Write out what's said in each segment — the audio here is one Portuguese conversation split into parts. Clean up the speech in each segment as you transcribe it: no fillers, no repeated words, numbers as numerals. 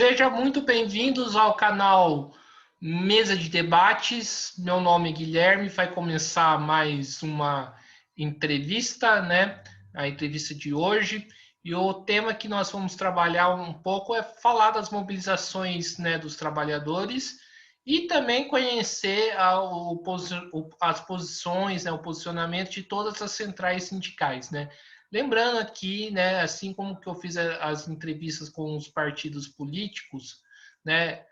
Sejam muito bem-vindos ao canal Mesa de Debates. Meu nome é Guilherme, vai começar mais uma entrevista, né? A entrevista de hoje. E o tema que nós vamos trabalhar um pouco é falar das mobilizações, né, dos trabalhadores e também conhecer as posições, né, o posicionamento de todas as centrais sindicais, né? Lembrando aqui, né, assim como que eu fiz as entrevistas com os partidos políticos, né,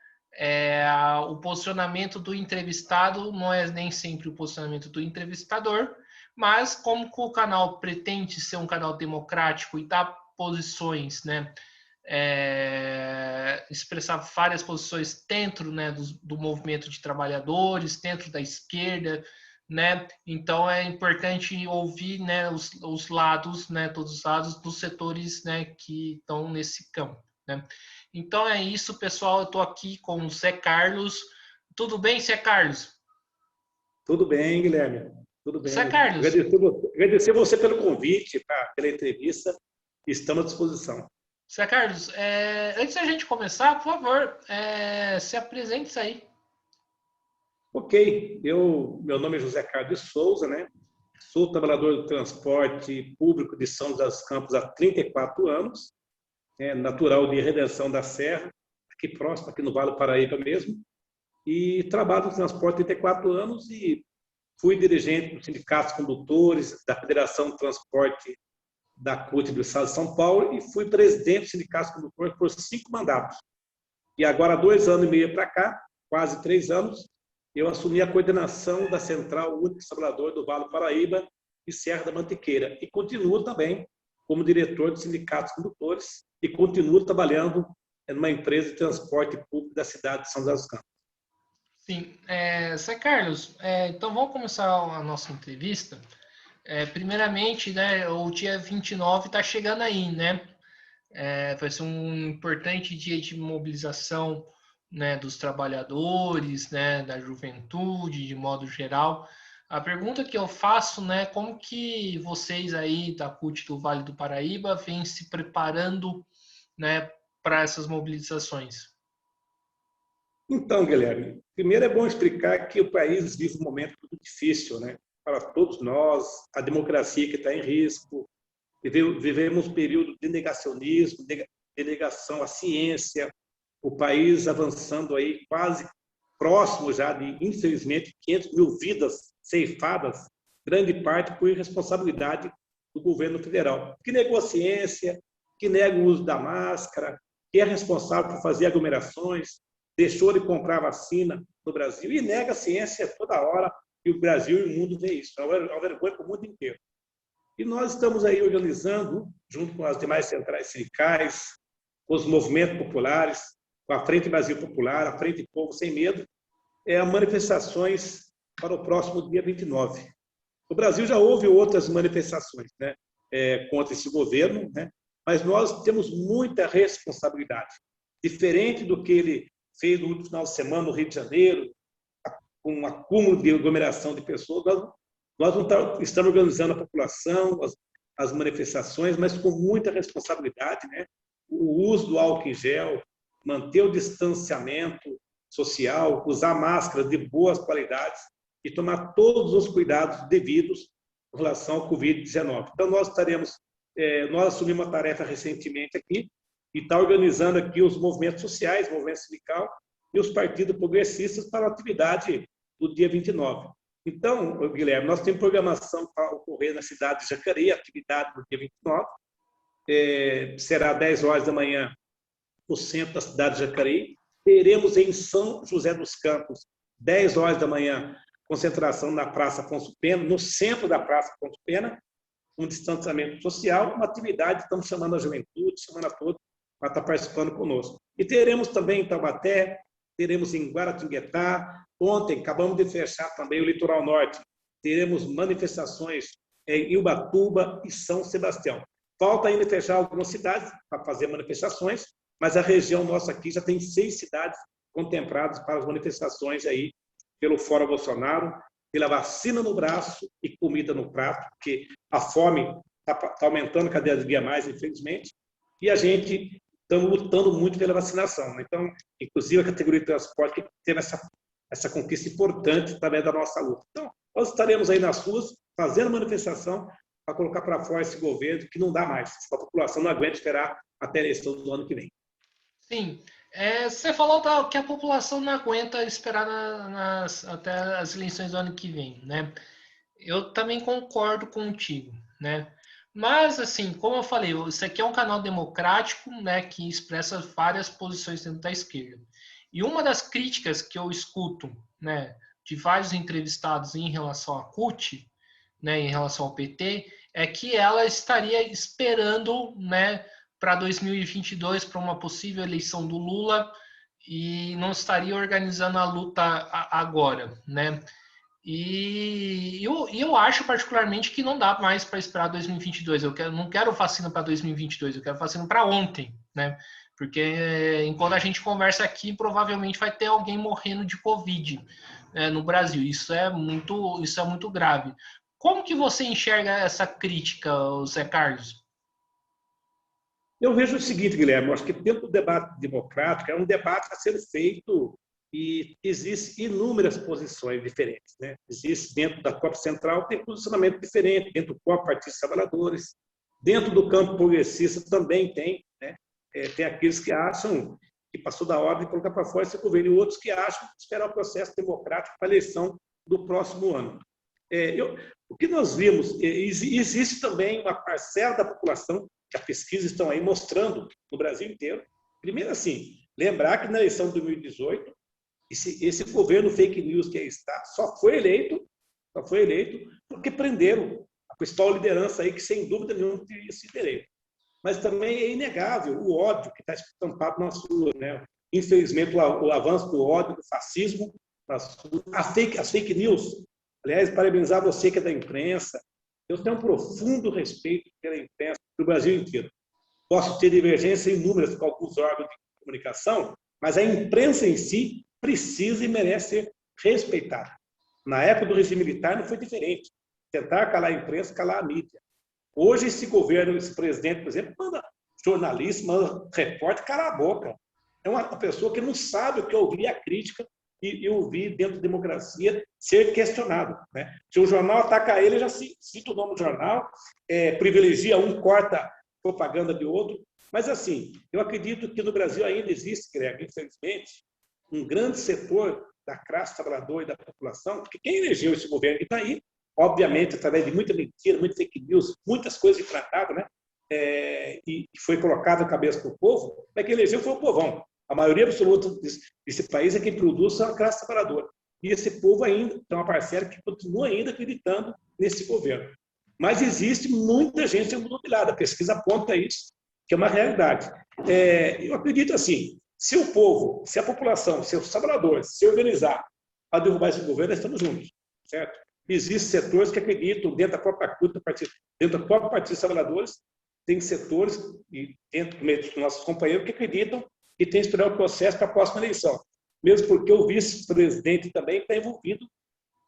o posicionamento do entrevistado não é nem sempre o posicionamento do entrevistador, mas como que o canal pretende ser um canal democrático e dar posições, né, expressar várias posições dentro, né, do movimento de trabalhadores, dentro da esquerda, né? Então é importante ouvir, né, os lados, né, todos os lados dos setores, né, que estão nesse campo, né? Então é isso, pessoal. Eu estou aqui com o Zé Carlos. Tudo bem, Zé Carlos? Tudo bem, Guilherme. Tudo Zé bem. Carlos. Agradecer você pelo convite, pela entrevista. Estamos à disposição. Zé Carlos, antes da gente começar, por favor, se apresente aí. Ok, meu nome é José Carlos de Souza, né? Sou trabalhador do transporte público de São José dos Campos há 34 anos, natural de Redenção da Serra, aqui próximo, aqui no Vale do Paraíba mesmo, e trabalho no transporte há 34 anos e fui dirigente dos sindicatos condutores, da Federação de Transporte da CUT do Estado de São Paulo e fui presidente do sindicato condutores por 5 mandatos. E agora, 2 anos e meio para cá, quase 3 anos, eu assumi a coordenação da Central Única dos Trabalhadores do Vale do Paraíba e Serra da Mantiqueira. E continuo também como diretor dos sindicatos condutores e continuo trabalhando numa empresa de transporte público da cidade de São José dos Campos. Sim, Zé Carlos, então vamos começar a nossa entrevista. Primeiramente, né, o dia 29 está chegando aí, né? Vai ser um importante dia de mobilização, né, dos trabalhadores, né, da juventude, de modo geral. A pergunta que eu faço, né, como que vocês aí da CUT do Vale do Paraíba vêm se preparando, né, para essas mobilizações? Então, Guilherme, primeiro é bom explicar que o país vive um momento muito difícil, né? Para todos nós, a democracia que está em risco, vivemos um período de negacionismo, de negação à ciência, o país avançando aí quase próximo já de, infelizmente, 500 mil vidas ceifadas, grande parte por irresponsabilidade do governo federal, que negou a ciência, que nega o uso da máscara, que é responsável por fazer aglomerações, deixou de comprar vacina no Brasil e nega a ciência toda hora, e o Brasil e o mundo vê isso. É uma vergonha para o mundo inteiro. E nós estamos aí organizando, junto com as demais centrais sindicais, com os movimentos populares, com a Frente Brasil Popular, a Frente Povo Sem Medo, manifestações para o próximo dia 29. No Brasil já houve outras manifestações, né, contra esse governo, né, mas nós temos muita responsabilidade. Diferente do que ele fez no último final de semana no Rio de Janeiro, com um acúmulo de aglomeração de pessoas, nós não estamos organizando a população, as manifestações, mas com muita responsabilidade, né? O uso do álcool em gel, manter o distanciamento social, usar máscaras de boas qualidades e tomar todos os cuidados devidos em relação ao Covid-19. Então, nós assumimos uma tarefa recentemente aqui e está organizando aqui os movimentos sociais, o movimento sindical e os partidos progressistas para a atividade do dia 29. Então, Guilherme, nós temos programação para ocorrer na cidade de Jacareí, atividade do dia 29. Será 10 horas da manhã no centro da cidade de Jacareí. Teremos em São José dos Campos, 10 horas da manhã, concentração na Praça Afonso Pena, no centro da Praça Afonso Pena, um distanciamento social, uma atividade, estamos chamando a juventude, chamando a todos para estar participando conosco. E teremos também em Taubaté, teremos em Guaratinguetá. Ontem, acabamos de fechar também o Litoral Norte. Teremos manifestações em Ubatuba e São Sebastião. Falta ainda fechar algumas cidades para fazer manifestações, mas a região nossa aqui já tem 6 cidades contempladas para as manifestações aí pelo Fora Bolsonaro, pela vacina no braço e comida no prato, porque a fome está aumentando cada dia mais, infelizmente, e a gente estamos lutando muito pela vacinação, né? Então, inclusive, a categoria de transporte que teve essa conquista importante através da nossa luta. Então, nós estaremos aí nas ruas fazendo manifestação para colocar para fora esse governo que não dá mais. A população não aguenta esperar até a eleição do ano que vem. Sim. Você falou que a população não aguenta esperar até as eleições do ano que vem, né? Eu também concordo contigo, né? Mas, assim, como eu falei, isso aqui é um canal democrático, né, que expressa várias posições dentro da esquerda. E uma das críticas que eu escuto, né, de vários entrevistados em relação à CUT, né, em relação ao PT, é que ela estaria esperando, né, para 2022, para uma possível eleição do Lula, e não estaria organizando a luta agora, né? E eu acho particularmente que não dá mais para esperar 2022. Não quero vacina para 2022, eu quero vacina para ontem, né? Porque enquanto a gente conversa aqui, provavelmente vai ter alguém morrendo de Covid, né, no Brasil. Isso é muito grave. Como que você enxerga essa crítica, Zé Carlos? Eu vejo o seguinte, Guilherme, eu acho que dentro do debate democrático é um debate a ser feito e existem inúmeras posições diferentes, né? Existe dentro da COP Central, tem posicionamento diferente, dentro do COP Partido dos Trabalhadores, dentro do campo progressista também tem, né? Tem aqueles que acham que passou da hora de colocar para fora esse governo, e outros que acham que esperar o processo democrático para a eleição do próximo ano. O que nós vimos, existe também uma parcela da população, que as pesquisas estão aí mostrando no Brasil inteiro. Primeiro, assim, lembrar que na eleição de 2018, esse governo fake news que aí está só foi eleito porque prenderam a principal liderança aí, que sem dúvida nenhuma teria sido eleito. Mas também é inegável o ódio que está estampado nas ruas, né? Infelizmente, o avanço do ódio, do fascismo, as fake news. Aliás, parabenizar você que é da imprensa. Eu tenho um profundo respeito pela imprensa do Brasil inteiro. Posso ter divergência inúmeras com alguns órgãos de comunicação, mas a imprensa em si precisa e merece ser respeitada. Na época do regime militar não foi diferente. Tentar calar a imprensa, calar a mídia. Hoje, esse governo, esse presidente, por exemplo, manda jornalista, manda repórter calar a boca. É uma pessoa que não sabe o que é ouvir a crítica e ouvir, dentro da democracia, ser questionado, né? Se o jornal ataca ele, já cita o nome do jornal, privilegia um, corta propaganda de outro. Mas, assim, eu acredito que no Brasil ainda existe, Greg, infelizmente, um grande setor da classe trabalhadora e da população, porque quem elegeu esse governo que está aí, obviamente, através de muita mentira, muita fake news, muitas coisas implantadas, né? E foi colocado na cabeça do povo, mas quem elegeu foi o povão. A maioria absoluta desse país é quem produz a classe trabalhadora. E esse povo ainda, tem uma parcela que continua ainda acreditando nesse governo. Mas existe muita gente imobilizada. A pesquisa aponta isso, que é uma realidade. Eu acredito assim, se o povo, se a população, se os trabalhadores se organizar para derrubar esse governo, nós estamos juntos, certo? Existem setores que acreditam, dentro da própria CUT, dentro do próprio Partido dos Trabalhadores, tem setores, e dentro dos nossos companheiros, que acreditam que tem que esperar o processo para a próxima eleição. Mesmo porque o vice-presidente também está envolvido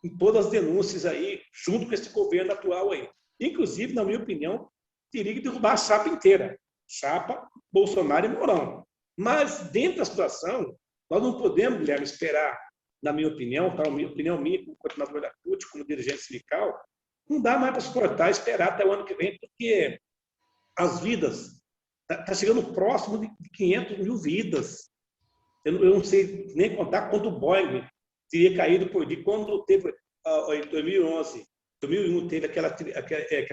em todas as denúncias aí, junto com esse governo atual aí. Inclusive, na minha opinião, teria que derrubar a chapa inteira. Chapa, Bolsonaro e Mourão. Mas, dentro da situação, nós não podemos, Guilherme, esperar, na minha opinião, tá? A minha opinião minha, como coordenador da CUT, como dirigente sindical, não dá mais para suportar, esperar até o ano que vem, porque as vidas está chegando próximo de 500 mil vidas. Eu não sei nem contar quanto o Boeing teria caído por dia. Quando teve, em 2011, 2001, teve que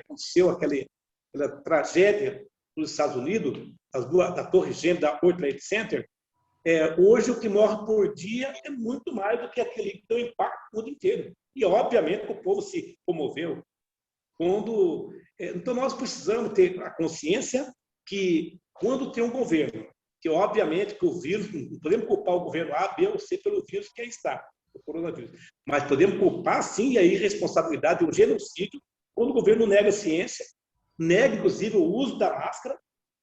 aconteceu aquela tragédia nos Estados Unidos, da Torre Gêmea, da World Trade Center, hoje o que morre por dia é muito mais do que aquele que deu impacto no mundo inteiro. E, obviamente, o povo se comoveu. Então, nós precisamos ter a consciência que, quando tem um governo, que, obviamente, que o vírus, não podemos culpar o governo A, B ou C pelo vírus que aí está, o coronavírus, mas podemos culpar, sim, a irresponsabilidade, o genocídio, quando o governo nega a ciência, nega, inclusive, o uso da máscara,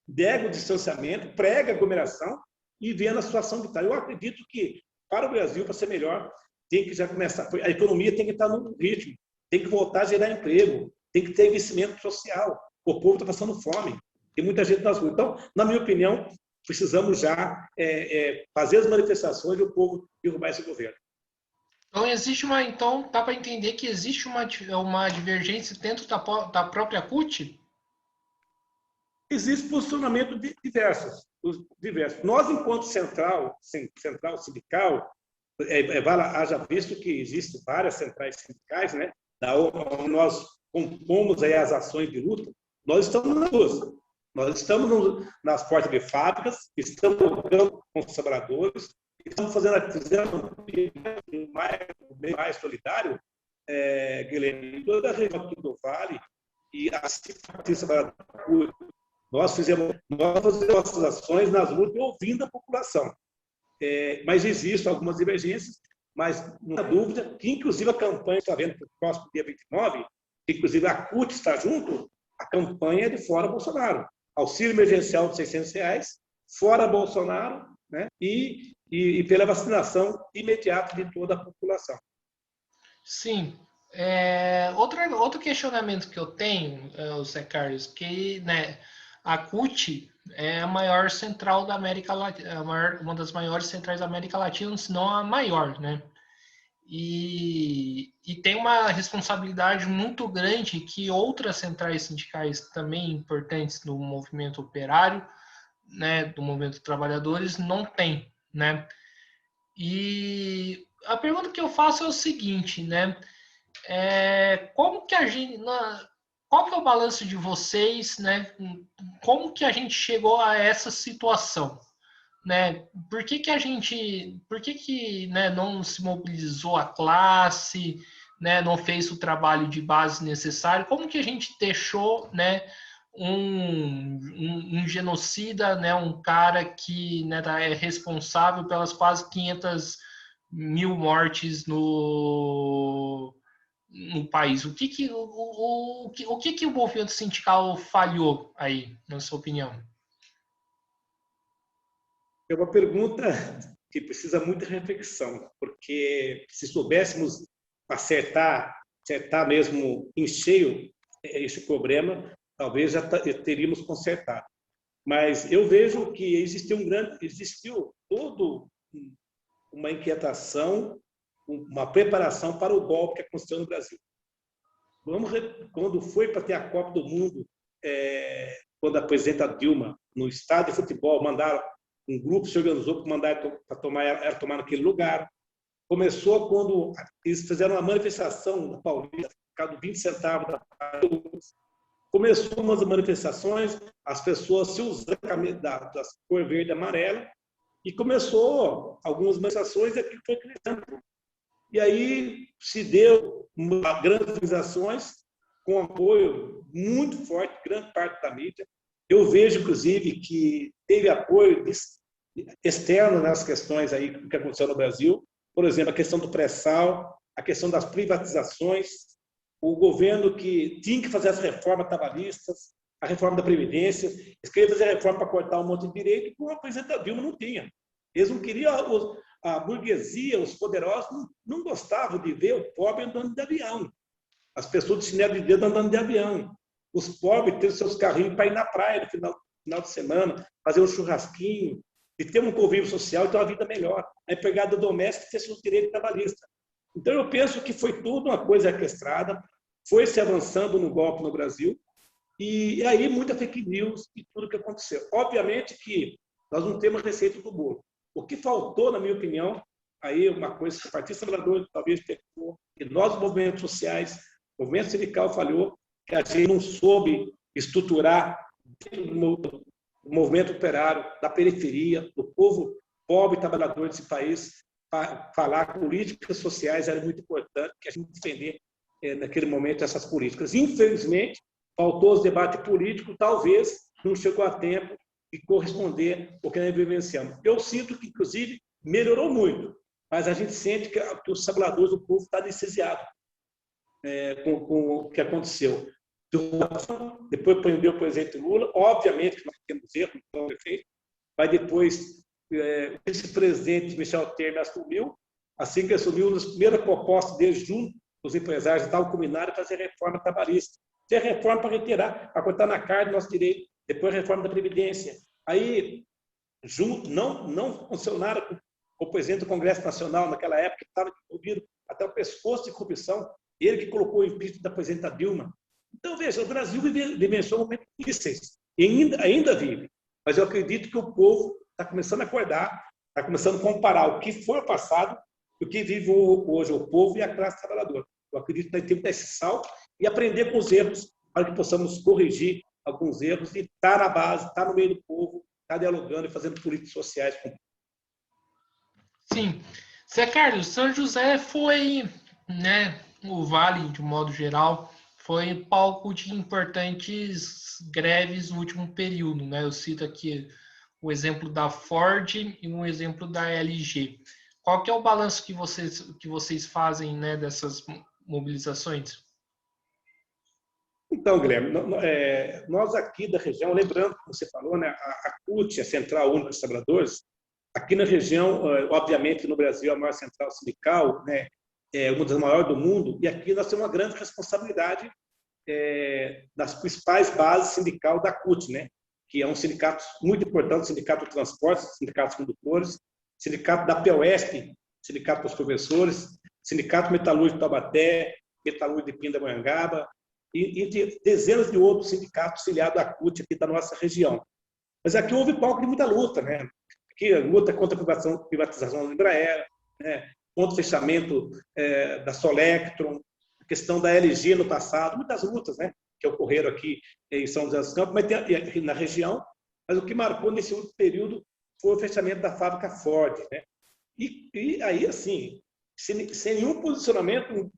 nega o distanciamento, prega a aglomeração e vê na situação que está. Eu acredito que, para o Brasil, para ser melhor, tem que já começar, a economia tem que estar no ritmo, tem que voltar a gerar emprego, tem que ter investimento social. O povo está passando fome, tem muita gente nas ruas. Então, na minha opinião, precisamos já fazer as manifestações e o povo derrubar esse governo. Então dá para entender que existe uma divergência dentro da própria CUT? Existe posicionamento diversos. Nós, enquanto central sindical, haja visto que existem várias centrais sindicais, né? Nós compomos aí as ações de luta, nós estamos nas ruas. Nós estamos nas portas de fábricas, estamos lutando com os trabalhadores, estamos fazendo um mais solidário, Guilherme, toda a região do Vale, e assim, nós fazemos nossas ações nas ruas ouvindo a população. Mas existem algumas divergências, mas não há dúvida que, inclusive, a campanha está vendo para o próximo dia 29, que, inclusive, a CUT está junto, a campanha é de fora Bolsonaro. Auxílio emergencial de R$600, fora Bolsonaro, né? E pela vacinação imediata de toda a população. Sim. Outro questionamento que eu tenho, Zé Carlos, que, né, a CUT é a maior central da América Latina, uma das maiores centrais da América Latina, se não a maior, né? E tem uma responsabilidade muito grande que outras centrais sindicais também importantes no movimento operário, né, do movimento dos trabalhadores, não têm, né? E a pergunta que eu faço é o seguinte, né? Como que a gente, qual que é o balanço de vocês, né? Como que a gente chegou a essa situação, né? Por que, né, não se mobilizou a classe, né? Não fez o trabalho de base necessário? Como que a gente deixou, né, um genocida, né, um cara que, né, é responsável pelas quase 500 mil mortes no país? O que o movimento sindical falhou aí, na sua opinião? É uma pergunta que precisa muita reflexão, porque se soubéssemos acertar mesmo em cheio esse problema, talvez já teríamos consertado. Mas eu vejo que existiu toda uma inquietação, uma preparação para o golpe que aconteceu no Brasil. Quando foi para ter a Copa do Mundo, quando a presidenta Dilma, no estádio de futebol, mandaram um grupo se organizou para mandar para tomar naquele lugar. Começou quando eles fizeram uma manifestação da Paulista, por causa do 20 centavos da Começou umas manifestações, as pessoas se usando das cor verde e amarela, e começou algumas manifestações e aquilo foi crescendo. E aí se deu grandes organizações com apoio muito forte, grande parte da mídia. Eu vejo, inclusive, que teve apoio externo nas questões aí que aconteceu no Brasil. Por exemplo, a questão do pré-sal, a questão das privatizações, o governo que tinha que fazer as reformas trabalhistas, a reforma da Previdência, eles queriam fazer a reforma para cortar um monte de direito, que a presidenta Dilma não tinha. Eles não queriam, a burguesia, os poderosos, não gostavam de ver o pobre andando de avião. As pessoas de chinelo de dedo andando de avião. Os pobres tendo seus carrinhos para ir na praia no final de semana, fazer um churrasquinho, e ter um convívio social e ter uma vida melhor. A empregada doméstica ter seus direitos trabalhistas. Então, eu penso que foi tudo uma coisa orquestrada, foi se avançando no golpe no Brasil, e aí muita fake news e tudo que aconteceu. Obviamente que nós não temos receita do bolo. O que faltou, na minha opinião, aí uma coisa que o Partido Trabalhador talvez pecou, e nós, movimentos sociais, o movimento sindical falhou, que a gente não soube estruturar o movimento operário da periferia, do povo pobre e trabalhador desse país, para falar que políticas sociais era muito importante, que a gente defender naquele momento essas políticas. Infelizmente, faltou os debates políticos, talvez não chegou a tempo de corresponder ao que nós vivenciamos. Eu sinto que, inclusive, melhorou muito, mas a gente sente que os trabalhadores do povo estão anestesiados com o que aconteceu. Depois prendeu o presidente Lula, obviamente que nós temos erros, então perfeito, mas depois o vice-presidente Michel Temer assumiu, assim que assumiu, uma das primeiras propostas dele, junto com os empresários, estavam combinados fazer reforma trabalhista, ter reforma para retirar, para cortar na carne do nosso direito, depois a reforma da Previdência. Aí junto, não funcionaram com o presidente do Congresso Nacional naquela época, que estava envolvido até o pescoço de corrupção, ele que colocou o impeachment da presidenta Dilma. Então, veja, o Brasil vivenciou momentos difíceis, e ainda vive, mas eu acredito que o povo está começando a acordar, está começando a comparar o que foi o passado e o que vive hoje o povo e a classe trabalhadora. Eu acredito que nós temos que dar esse salto e aprender com os erros, para que possamos corrigir alguns erros e estar na base, estar no meio do povo, estar dialogando e fazendo políticas sociais com o povo. Sim. Zé Carlos, São José foi, né, o Vale, de modo geral, foi palco de importantes greves no último período, né? Eu cito aqui o exemplo da Ford e um exemplo da LG. Qual que é o balanço que vocês fazem, né, dessas mobilizações? Então, Guilherme, nós aqui da região, lembrando, como você falou, né, a CUT, a Central Única dos Trabalhadores, aqui na região, obviamente no Brasil, a maior central sindical, né, é uma das maiores do mundo, e aqui nós temos uma grande responsabilidade das principais bases sindical da CUT, né, que é um sindicato muito importante, o Sindicato do Transporte, Sindicato dos Condutores, Sindicato da POSP, Sindicato dos Professores, Sindicato Metalúrgico de Taubaté, Metalúrgico de Pindamonhangaba, e de dezenas de outros sindicatos filiados à CUT aqui da nossa região. Mas aqui houve palco de muita luta, né? Aqui luta contra a privatização da Embraer, né? Contra o fechamento da Solectron, a questão da LG no passado, muitas lutas, né? Que ocorreram aqui em São José dos Campos, mas aqui na região. Mas o que marcou nesse último período foi o fechamento da fábrica Ford, né? E aí, assim, sem nenhum posicionamento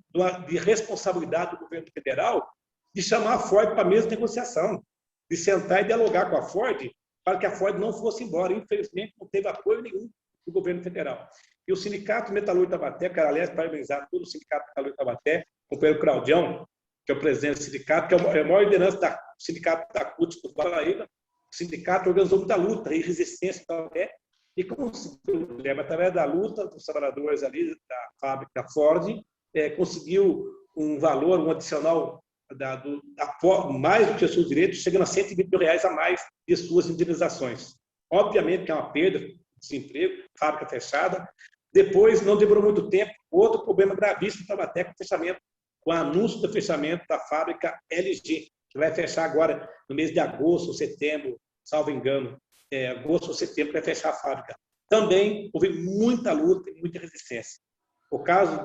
de responsabilidade do governo federal, de chamar a Ford para a mesa de negociação, de sentar e dialogar com a Ford para que a Ford não fosse embora. Infelizmente, não teve apoio nenhum do governo federal. E o Sindicato Metalúrgico de Taubaté, quero, aliás, parabenizar todo o Sindicato Metalúrgico de Taubaté, o companheiro Claudião, que é o presidente do sindicato, que é a maior liderança do Sindicato da CUT do Paraíba. O sindicato organizou muita luta e resistência em Taubaté, e conseguiu, através da luta dos trabalhadores ali da fábrica Ford, conseguiu um valor, um adicional mais do que os seus direitos, chegando a R$120 mil a mais de suas indenizações. Obviamente que é uma perda de desemprego, fábrica fechada. Depois, não demorou muito tempo, outro problema gravíssimo para a com o fechamento, com o anúncio do fechamento da fábrica LG, que vai fechar agora no mês de agosto ou setembro, salvo engano, agosto ou setembro, vai fechar a fábrica. Também houve muita luta e muita resistência. O caso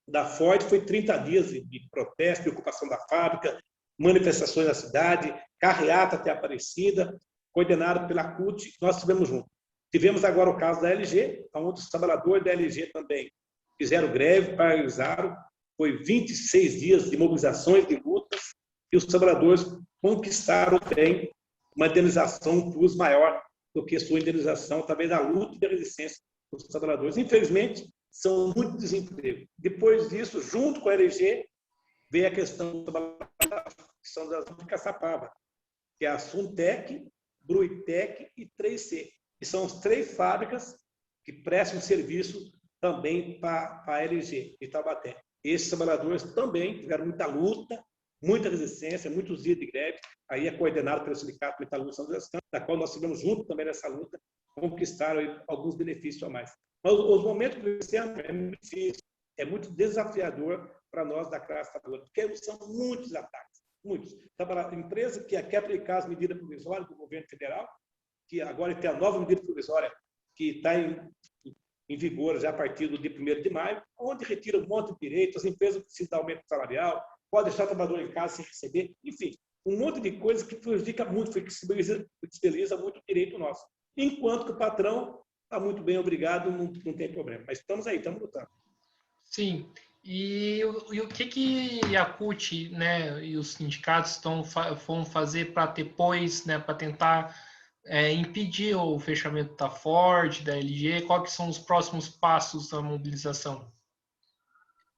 da Ford foi 30 dias de protesto, de ocupação da fábrica, manifestações na cidade, carreata até Aparecida, coordenado pela CUT, nós estivemos juntos. Tivemos agora o caso da LG, onde os trabalhadores da LG também fizeram greve, paralisaram, foi 26 dias de mobilizações, de lutas, e os trabalhadores conquistaram bem uma indenização, um plus maior do que sua indenização, através da luta e da resistência dos trabalhadores. Infelizmente, são muito desemprego. Depois disso, junto com a LG, veio a questão de Caçapava, que é a Suntec, Bruitec e 3C, que são as 3 fábricas que prestam serviço também para a LG de Taubaté. Esses trabalhadores também tiveram muita luta, muita resistência, muitos dias de greve. Aí é coordenado pelo Sindicato Metalúrgico São José dos Campos, da qual nós estivemos juntos também nessa luta, conquistaram alguns benefícios a mais. Mas os momentos que esse ano é muito difícil, é muito desafiador para nós da classe trabalhadora, porque são muitos ataques, muitos. A empresa que quer aplicar as medidas provisórias do governo federal, que agora tem a nova medida provisória que está em vigor já a partir do dia 1º de maio, onde retira um monte de direitos, as empresas precisam de aumento salarial, pode deixar o trabalhador em casa sem receber, enfim, um monte de coisas que prejudica muito, flexibiliza muito o direito nosso. Enquanto que o patrão está muito bem, obrigado, não tem problema. Mas estamos aí, estamos lutando. Sim. E o que a CUT, né, e os sindicatos vão fazer para depois, né, para tentar impedir o fechamento da Ford, da LG? Quais são os próximos passos da mobilização?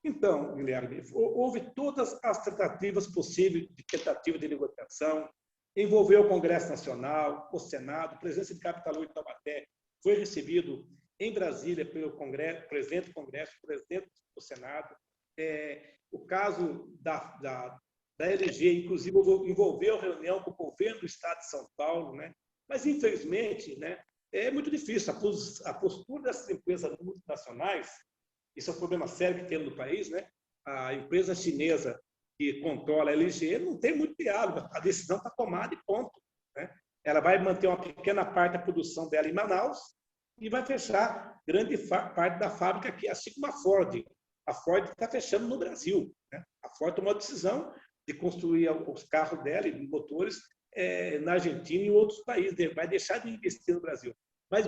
Então, Guilherme, houve todas as tentativas possíveis de negociação, envolveu o Congresso Nacional, o Senado, o presidente do Metalúrgico de Taubaté foi recebido em Brasília pelo presidente do Congresso, presidente do Senado. O caso da LG, inclusive, envolveu reunião com o governo do Estado de São Paulo, né? Mas, infelizmente, né, é muito difícil. A postura dessas empresas multinacionais, isso é um problema sério que temos no país, né? A empresa chinesa que controla a LG não tem muito diálogo, a decisão está tomada e ponto, né? Ela vai manter uma pequena parte da produção dela em Manaus e vai fechar grande parte da fábrica aqui, assim como a Ford. A Ford está fechando no Brasil, né? A Ford tomou a decisão de construir os carros dela e motores na Argentina e em outros países, vai deixar de investir no Brasil. Mas,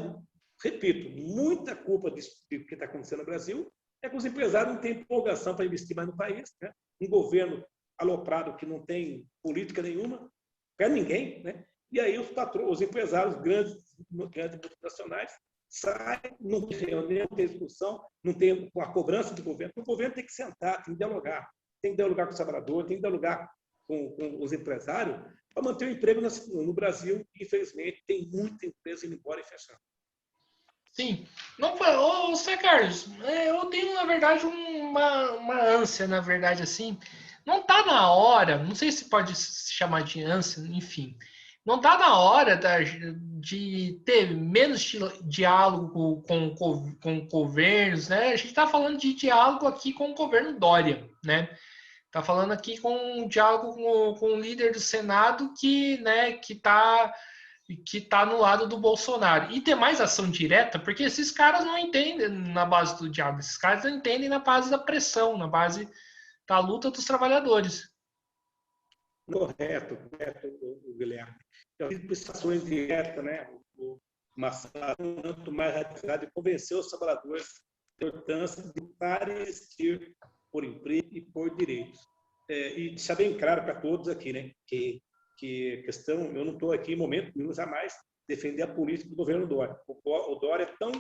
repito, muita culpa disso que está acontecendo no Brasil é que os empresários não têm empolgação para investir mais no país, né? Um governo aloprado que não tem política nenhuma para ninguém, né? E aí os empresários grandes multinacionais saem, não tem reunião, não tem discussão, não tem a cobrança do governo. O governo tem que sentar, tem que dialogar com o trabalhador, tem que dialogar com os empresários para manter o emprego no Brasil. Infelizmente, tem muita empresa indo embora e fechando. Sim. Não, ô, Zé Carlos, eu tenho, na verdade, uma ânsia, na verdade, assim. Não está na hora, não sei se pode se chamar de ânsia, enfim. Não está na hora de ter menos diálogo com governos, né? A gente está falando de diálogo aqui com o governo Dória, né? Está falando aqui com um diálogo com o líder do Senado que tá no lado do Bolsonaro. E ter mais ação direta, porque esses caras não entendem na base do diálogo, esses caras não entendem na base da pressão, na base da luta dos trabalhadores. Correto, Guilherme. Eu fiz prestações diretas, né? Uma ação muito mais radicada de convencer os trabalhadores da importância de parecer por emprego e por direitos. E deixar bem claro para todos aqui, né? Que questão, eu não estou aqui em momento nenhum jamais defender a política do governo Dória. O Dória é tão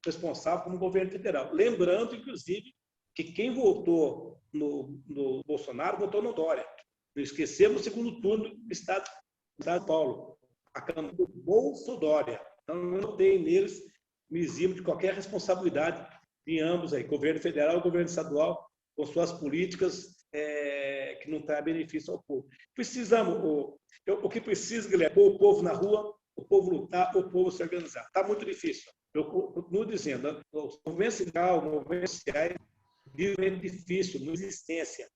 responsável como o governo federal. Lembrando, inclusive, que quem votou no Bolsonaro votou no Dória. Não esquecemos o segundo turno do Estado de São Paulo, a Câmara do Bolsonaro. Então, não tem neles me eximo de qualquer responsabilidade em ambos, aí, governo federal e governo estadual, com suas políticas que não trazem benefício ao povo. Precisamos, o que precisa, Guilherme, é pôr o povo na rua, o povo lutar, o povo se organizar. Está muito difícil. Eu continuo dizendo, o movimento sindical, o movimento social, é difícil, uma existência.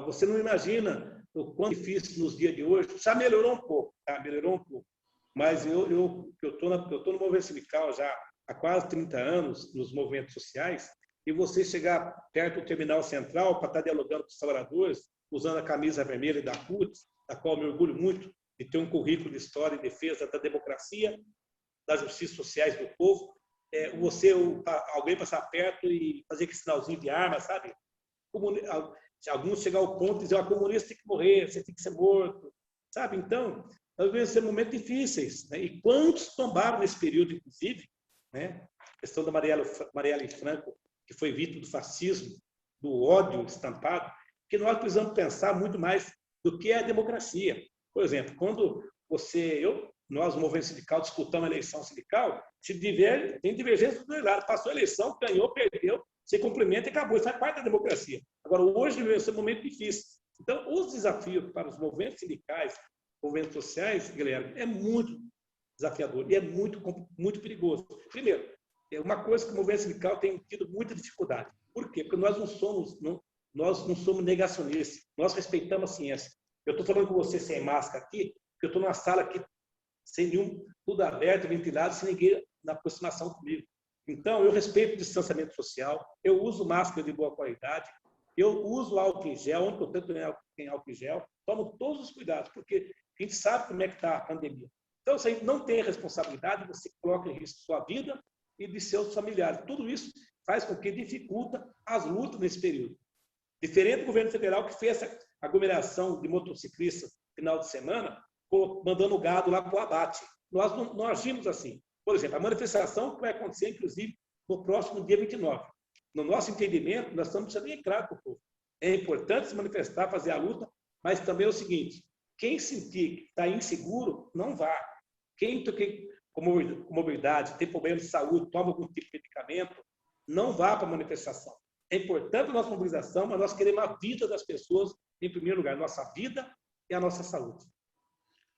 Você não imagina o quão difícil nos dias de hoje. Já melhorou um pouco, tá? Melhorou um pouco. Mas eu estou no movimento sindical já há quase 30 anos, nos movimentos sociais, e você chegar perto do terminal central para estar dialogando com os trabalhadores, usando a camisa vermelha da CUT, da qual me orgulho muito de ter um currículo de história e defesa da democracia, das justiças sociais do povo, alguém passar perto e fazer aquele sinalzinho de arma, sabe? Alguns chegar ao ponto de dizer, o comunista tem que morrer, você tem que ser morto, sabe? Então, nós vivemos momentos difíceis, né? E quantos tombaram nesse período, inclusive, né? A questão da Marielle Franco, que foi vítima do fascismo, do ódio estampado, que nós precisamos pensar muito mais do que é a democracia. Por exemplo, quando nós, o movimento sindical, disputamos a eleição sindical, tem divergência do dois lados. Passou a eleição, ganhou, perdeu, se cumprimenta e acabou. Isso faz parte da democracia. Agora, hoje vivemos um momento difícil. Então, os desafios para os movimentos sindicais, movimentos sociais, Guilherme, é muito desafiador e é muito, muito perigoso. Primeiro, é uma coisa que o movimento sindical tem tido muita dificuldade. Por quê? Porque nós não somos negacionistas. Nós respeitamos a ciência. Eu estou falando com você sem máscara aqui, porque eu estou numa sala aqui sem nenhum, tudo aberto, ventilado, sem ninguém na aproximação comigo. Então, eu respeito o distanciamento social, eu uso máscara de boa qualidade, eu uso álcool em gel, onde eu tento tem álcool em gel, tomo todos os cuidados, porque a gente sabe como é que está a pandemia. Então, se a gente não tem responsabilidade, você coloca em risco sua vida e de seus familiares. Tudo isso faz com que dificulta as lutas nesse período. Diferente do governo federal, que fez essa aglomeração de motociclistas no final de semana, mandando o gado lá para o abate. Nós não agimos assim. Por exemplo, a manifestação que vai acontecer, inclusive, no próximo dia 29. No nosso entendimento, nós estamos deixando bem claro para o povo. É importante se manifestar, fazer a luta, mas também é o seguinte, quem sentir que está inseguro, não vá. Quem com mobilidade, tem problema de saúde, toma algum tipo de medicamento, não vá para a manifestação. É importante a nossa mobilização, mas nós queremos a vida das pessoas em primeiro lugar, nossa vida e a nossa saúde.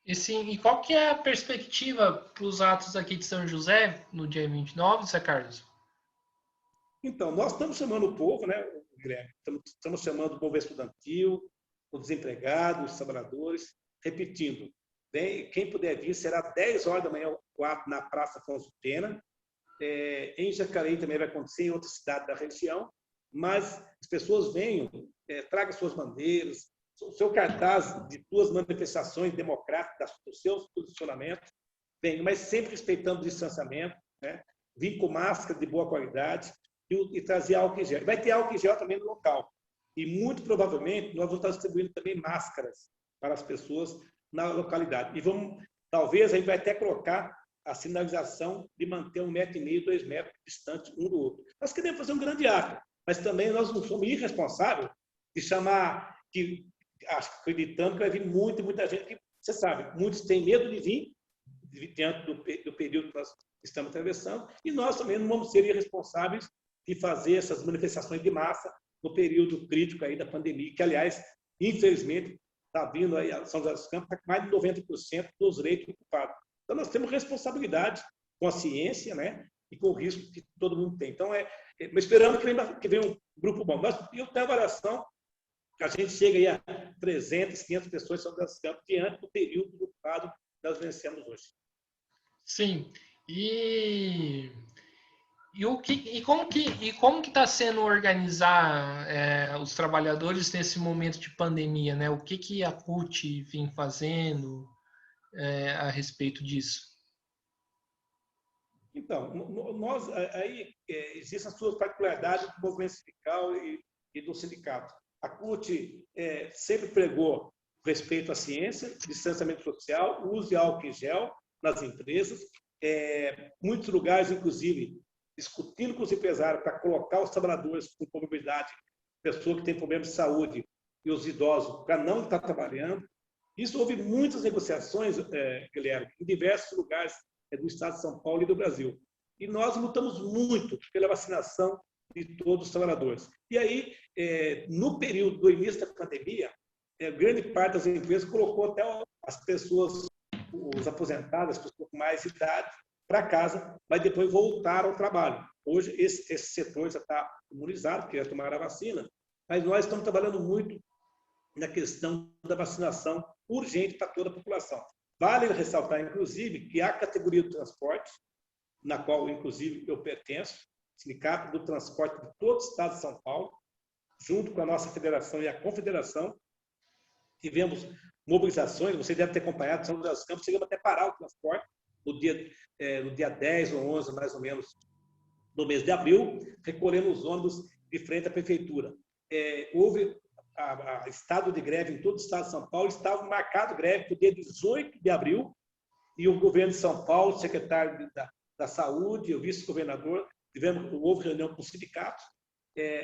E sim, e qual que é a perspectiva para os atos aqui de São José no dia 29, Zé Carlos? Então, nós estamos chamando o povo, né, Guilherme? Estamos chamando o povo estudantil, os desempregados, os trabalhadores, repetindo, quem puder vir será 10 horas da manhã, o ato na Praça Afonso Pena. Em Jacareí também vai acontecer, em outra cidade da região, mas as pessoas venham, tragam suas bandeiras, o seu cartaz de suas manifestações democráticas, dos seus posicionamentos, venham, mas sempre respeitando o distanciamento, né? Vir com máscara de boa qualidade e trazer álcool em gel. Vai ter álcool em gel também no local. E, muito provavelmente, nós vamos estar distribuindo também máscaras para as pessoas na localidade. E talvez, a gente vai até colocar a sinalização de manter 1,5 m, 2 metros distante um do outro. Nós queremos fazer um grande ato, mas também nós não somos irresponsáveis de chamar, acreditando que vai vir muita gente, que você sabe, muitos têm medo de vir diante do período que nós estamos atravessando, e nós também não vamos ser irresponsáveis de fazer essas manifestações de massa no período crítico aí da pandemia, que, aliás, infelizmente, está vindo aí a São José dos Campos, está com mais de 90% dos leitos ocupados. Então, nós temos responsabilidade com a ciência, né, e com o risco que todo mundo tem. Então, mas esperamos que venha um grupo bom. Eu tenho a avaliação que a gente chega aí a 300, 500 pessoas em São José dos Campos diante do período ocupado que nós vencemos hoje. Sim. Como que está sendo organizar os trabalhadores nesse momento de pandemia, né? O que a CUT vem fazendo a respeito disso? Então, nós aí existem as suas particularidades do movimento sindical e do sindicato. A CUT sempre pregou respeito à ciência, distanciamento social, uso de álcool em gel nas empresas, muitos lugares, inclusive, discutindo com os empresários para colocar os trabalhadores com mobilidade, pessoa que tem problemas de saúde e os idosos, para não estar trabalhando. Isso houve muitas negociações, Guilherme, em diversos lugares do estado de São Paulo e do Brasil. E nós lutamos muito pela vacinação de todos os trabalhadores. E aí, no período do início da pandemia, grande parte das empresas colocou até as pessoas, os aposentados, as pessoas com mais idade, para casa, mas depois voltaram ao trabalho. Hoje, esse setor já está imunizado, porque já tomaram a vacina, mas nós estamos trabalhando muito na questão da vacinação urgente para toda a população. Vale ressaltar, inclusive, que a categoria do transporte, na qual, inclusive, eu pertenço, Sindicato do Transporte de todo o estado de São Paulo, junto com a nossa federação e a confederação, tivemos mobilizações, você deve ter acompanhado, São José dos Campos, chegamos até parar o transporte no dia 10 ou 11, mais ou menos, do mês de abril, recolhendo os ônibus de frente à prefeitura. Houve estado de greve em todo o estado de São Paulo, estava marcado greve para o dia 18 de abril, e o governo de São Paulo, o secretário da Saúde, o vice-governador, houve reunião com o sindicato.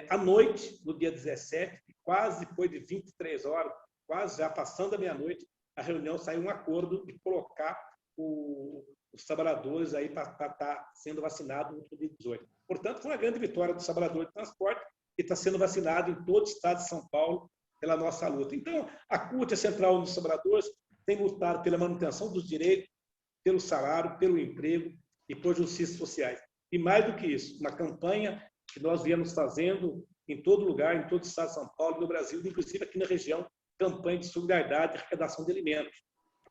À noite, no dia 17, quase depois de 23 horas, quase já passando a meia-noite, a reunião saiu um acordo de colocar os trabalhadores aí para estar sendo vacinados no dia 18. Portanto, foi uma grande vitória dos trabalhadores de transporte, que está sendo vacinado em todo o estado de São Paulo pela nossa luta. Então, a CUT, a Central dos Trabalhadores, tem lutado pela manutenção dos direitos, pelo salário, pelo emprego e por justiças sociais. E mais do que isso, uma campanha que nós viemos fazendo em todo lugar, em todo o estado de São Paulo e no Brasil, inclusive aqui na região, campanha de solidariedade e arrecadação de alimentos.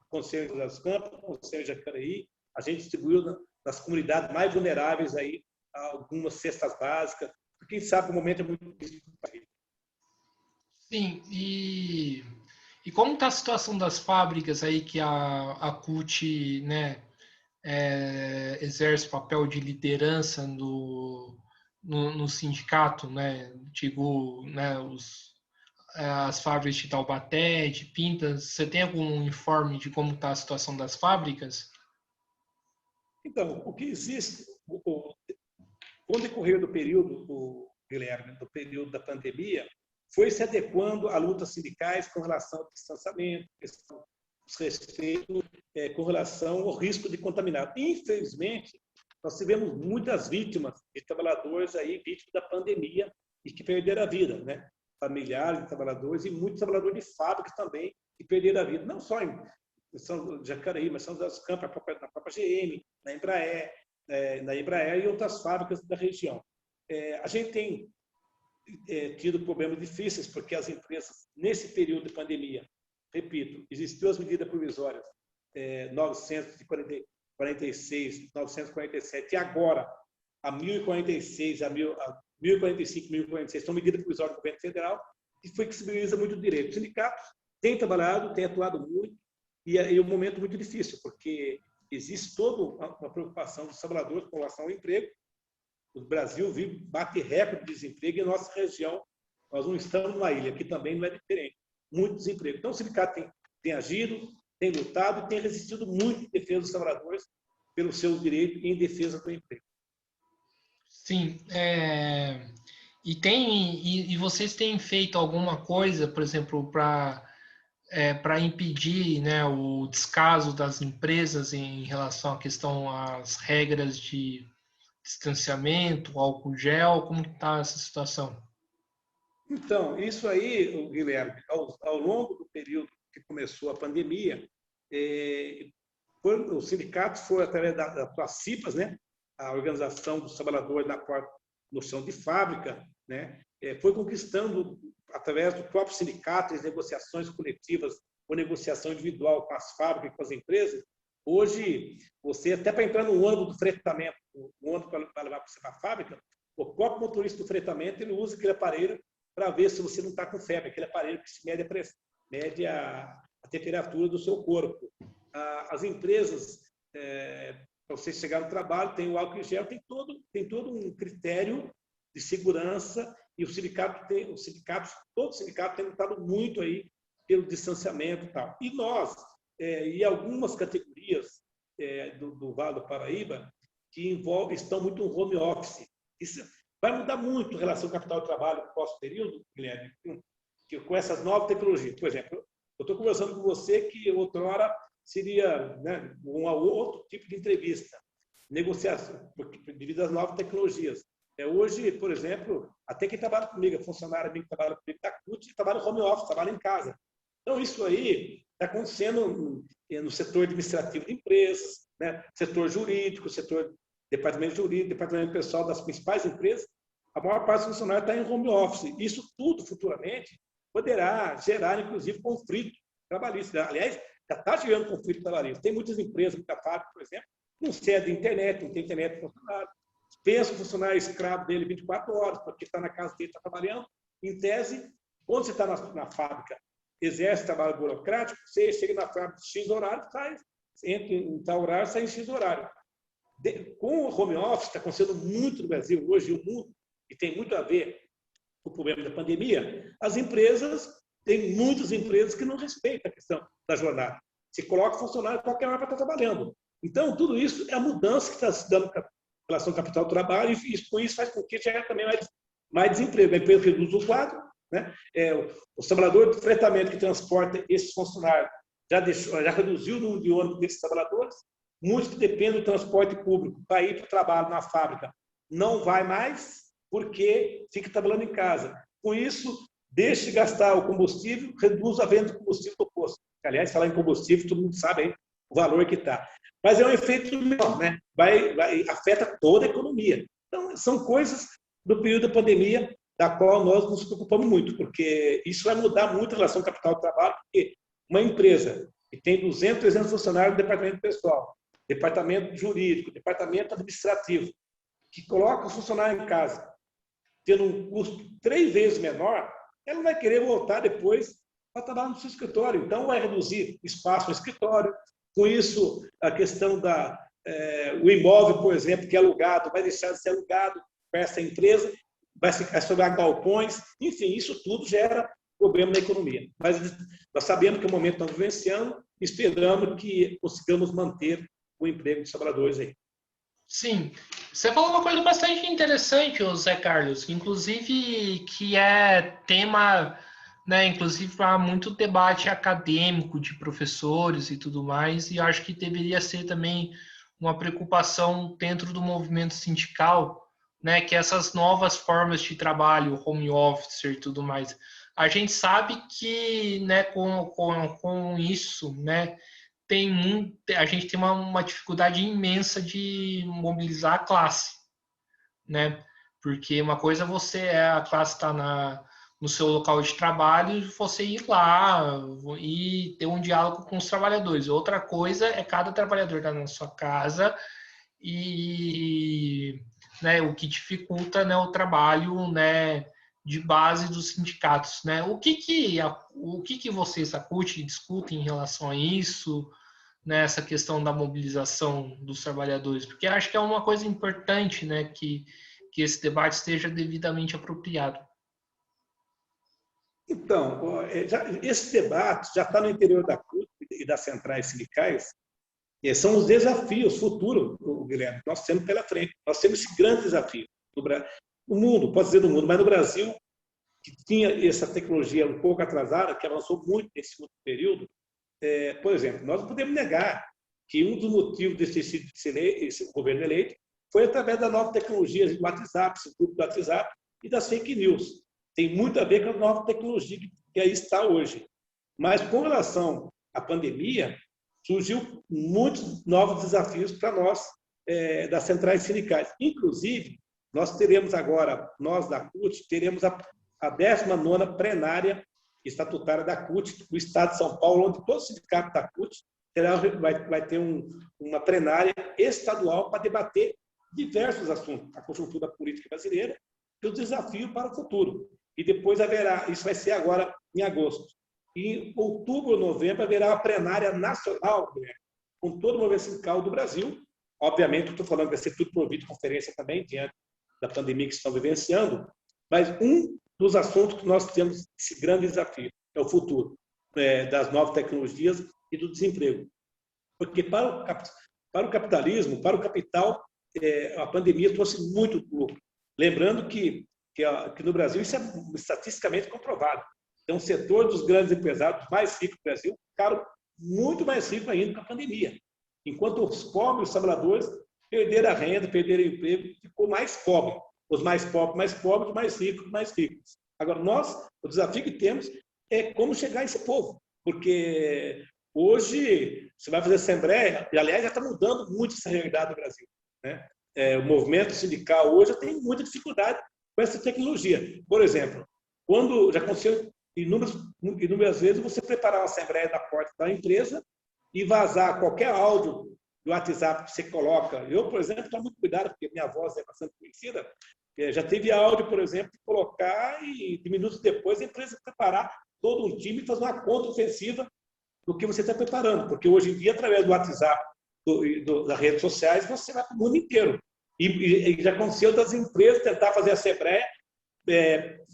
Conselho de São José dos Campos, Conselho de Jacareí, a gente distribuiu nas comunidades mais vulneráveis aí algumas cestas básicas, porque quem sabe o momento é muito difícil para ele. Sim, e como está a situação das fábricas aí que a CUT, né, exerce papel de liderança no sindicato, né? Digo, né, as fábricas de Taubaté, de Pintas. Você tem algum informe de como está a situação das fábricas? Então, o que existe, com o decorrer do período, Guilherme, do período da pandemia, foi se adequando a lutas sindicais com relação ao distanciamento, respeito com relação ao risco de contaminado. Infelizmente, nós tivemos muitas vítimas de trabalhadores aí, vítimas da pandemia e que perderam a vida, né? Familiares de trabalhadores e muitos trabalhadores de fábricas também que perderam a vida, não só em São Jacareí, mas São José dos Campos, na própria GM, na Embraer e outras fábricas da região. A gente tem tido problemas difíceis, porque as empresas, nesse período de pandemia, repito, existiam as medidas provisórias 946, 947, e agora a 1046, a 1045, 1046 são medidas provisórias do governo federal, que flexibiliza muito o direito. Os sindicatos têm trabalhado, têm atuado muito, e é um momento muito difícil, porque existe toda uma preocupação dos trabalhadores com relação ao emprego. O Brasil bate recorde de desemprego e em nossa região nós não estamos numa ilha, que também não é diferente. Muito desemprego. Então, o sindicato tem agido, tem lutado e tem resistido muito em defesa dos trabalhadores pelos seus direitos e em defesa do emprego. Sim. E vocês têm feito alguma coisa, por exemplo, para impedir, né, o descaso das empresas em relação à questão às regras de distanciamento, álcool gel? Como está essa situação? Então, isso aí, Guilherme, ao longo do período que começou a pandemia, os sindicatos foram, através das CIPAs, né, a Organização dos Trabalhadores no chão de fábrica, né, foi conquistando, através do próprio sindicato, as negociações coletivas ou negociação individual com as fábricas e com as empresas. Hoje, você, até para entrar no ônibus do fretamento, o ônibus para levar para a fábrica, o próprio motorista do fretamento, ele usa aquele aparelho para ver se você não está com febre, aquele aparelho que se mede a temperatura do seu corpo. As empresas, para você chegar no trabalho, tem o álcool em gel, tem todo um critério de segurança, e todos os sindicatos têm lutado muito aí pelo distanciamento e tal. E nós, e algumas categorias do Vale do Paraíba, que estão muito no home office. Isso vai mudar muito a relação capital-trabalho no próximo período, Guilherme, com essas novas tecnologias. Por exemplo, eu estou conversando com você que outrora seria, né, um outro tipo de entrevista, negociação, devido às novas tecnologias. Hoje, por exemplo, até quem trabalha comigo, funcionário que trabalha comigo da CUT, trabalha no home office, trabalha em casa. Então, isso aí está acontecendo no setor administrativo de empresas, né, setor jurídico, departamento jurídico, departamento pessoal das principais empresas. A maior parte dos funcionários está em home office. Isso tudo, futuramente, poderá gerar, inclusive, conflito trabalhista. Aliás, já está gerando conflito trabalhista. Tem muitas empresas, muita fábrica, por exemplo, não cede internet, não tem internet para o funcionário. Pensa o funcionário escravo dele 24 horas, porque está na casa dele, está trabalhando. Em tese, quando você está na fábrica, exerce trabalho burocrático, você chega na fábrica de X horário, entra em tal horário, sai em X horário. Com o home office, está acontecendo muito no Brasil hoje, o mundo, e tem muito a ver com o problema da pandemia, tem muitas empresas que não respeitam a questão da jornada. Se coloca funcionário a qualquer hora para estar trabalhando. Então, tudo isso é a mudança que está se dando em relação ao capital do trabalho, e com isso faz com que gere também mais desemprego. A empresa reduz o quadro, né? Os trabalhadores do fretamento que transporta esses funcionários já reduziu o número de ônibus desses trabalhadores. Muitos que dependem do transporte público para ir para o trabalho na fábrica não vai mais, porque fica trabalhando em casa. Com isso, deixa de gastar o combustível, reduz a venda do combustível do posto. Aliás, falar em combustível, todo mundo sabe aí o valor que está. Mas é um efeito menor, né? Afeta toda a economia. Então, são coisas do período da pandemia, da qual nós nos preocupamos muito, porque isso vai mudar muito a relação capital-trabalho, porque uma empresa que tem 200, 300 funcionários no departamento pessoal, departamento jurídico, departamento administrativo, que coloca o funcionário em casa, tendo um custo 3 vezes menor, ela não vai querer voltar depois para trabalhar no seu escritório. Então, vai reduzir espaço no escritório. Com isso, a questão o imóvel, por exemplo, que é alugado, vai deixar de ser alugado para essa empresa, vai ficar sobrar galpões. Enfim, isso tudo gera problema na economia. Mas nós sabemos que é o momento que estamos vivenciando e esperamos que consigamos manter o emprego dos trabalhadores aí. Sim, você falou uma coisa bastante interessante, Zé Carlos, inclusive que é tema, né, inclusive há muito debate acadêmico de professores e tudo mais, e acho que deveria ser também uma preocupação dentro do movimento sindical, né, que essas novas formas de trabalho, home office e tudo mais. A gente sabe que, né, com isso, né, a gente tem uma dificuldade imensa de mobilizar a classe, né? Porque uma coisa a classe está no seu local de trabalho, você ir lá e ter um diálogo com os trabalhadores. Outra coisa é cada trabalhador estar na sua casa e, né, o que dificulta, né, o trabalho, né, de base dos sindicatos, né? O que vocês, a CUT, discutem em relação a isso, né, essa questão da mobilização dos trabalhadores? Porque acho que é uma coisa importante, né, que esse debate esteja devidamente apropriado. Então, esse debate já está no interior da CUT e das centrais sindicais. São os desafios futuros, Guilherme, que nós temos pela frente. Nós temos esse grande desafio. No mundo, pode dizer do mundo, mas no Brasil, que tinha essa tecnologia um pouco atrasada, que avançou muito nesse último período, por exemplo, nós não podemos negar que um dos motivos esse governo eleito foi através da nova tecnologia do WhatsApp, esse grupo do WhatsApp e das fake news. Tem muito a ver com a nova tecnologia que aí está hoje. Mas, com relação à pandemia, surgiu muitos novos desafios para nós, das centrais sindicais. Inclusive, nós teremos agora, nós da CUT, teremos a 19ª plenária estatutária da CUT, do Estado de São Paulo, onde todo o sindicato da CUT vai ter uma plenária estadual para debater diversos assuntos, a conjuntura política brasileira e o desafio para o futuro. E depois haverá, isso vai ser agora em agosto. Em outubro ou novembro haverá a plenária nacional, né, com todo o movimento sindical do Brasil. Obviamente, estou falando que vai ser tudo por videoconferência também, diante da pandemia que estão vivenciando, mas um dos assuntos que nós temos esse grande desafio é o futuro das novas tecnologias e do desemprego. Porque para o capitalismo, para o capital, a pandemia trouxe muito lucro. Lembrando que no Brasil isso é estatisticamente comprovado. Então, o setor dos grandes empresários mais ricos do Brasil ficaram muito mais ricos ainda com a pandemia. Enquanto os pobres, os trabalhadores, perderam a renda, perderam o emprego, ficou mais pobre. Os mais pobres, os mais ricos. Agora, o desafio que temos é como chegar a esse povo. Porque hoje, você vai fazer assembleia, e aliás, já está mudando muito essa realidade do Brasil, né? O movimento sindical hoje tem muita dificuldade com essa tecnologia. Por exemplo, quando já aconteceu inúmeras vezes você preparar uma assembleia na porta da empresa e vazar qualquer áudio do WhatsApp que você coloca. Eu, por exemplo, tomo muito cuidado, porque minha voz é bastante conhecida. Já teve áudio, por exemplo, de colocar e de minutos depois a empresa preparar todo um time e fazer uma contra-ofensiva do que você está preparando. Porque hoje em dia, através do WhatsApp, das redes sociais, você vai para o mundo inteiro. E já aconteceu das empresas tentar fazer assembleia,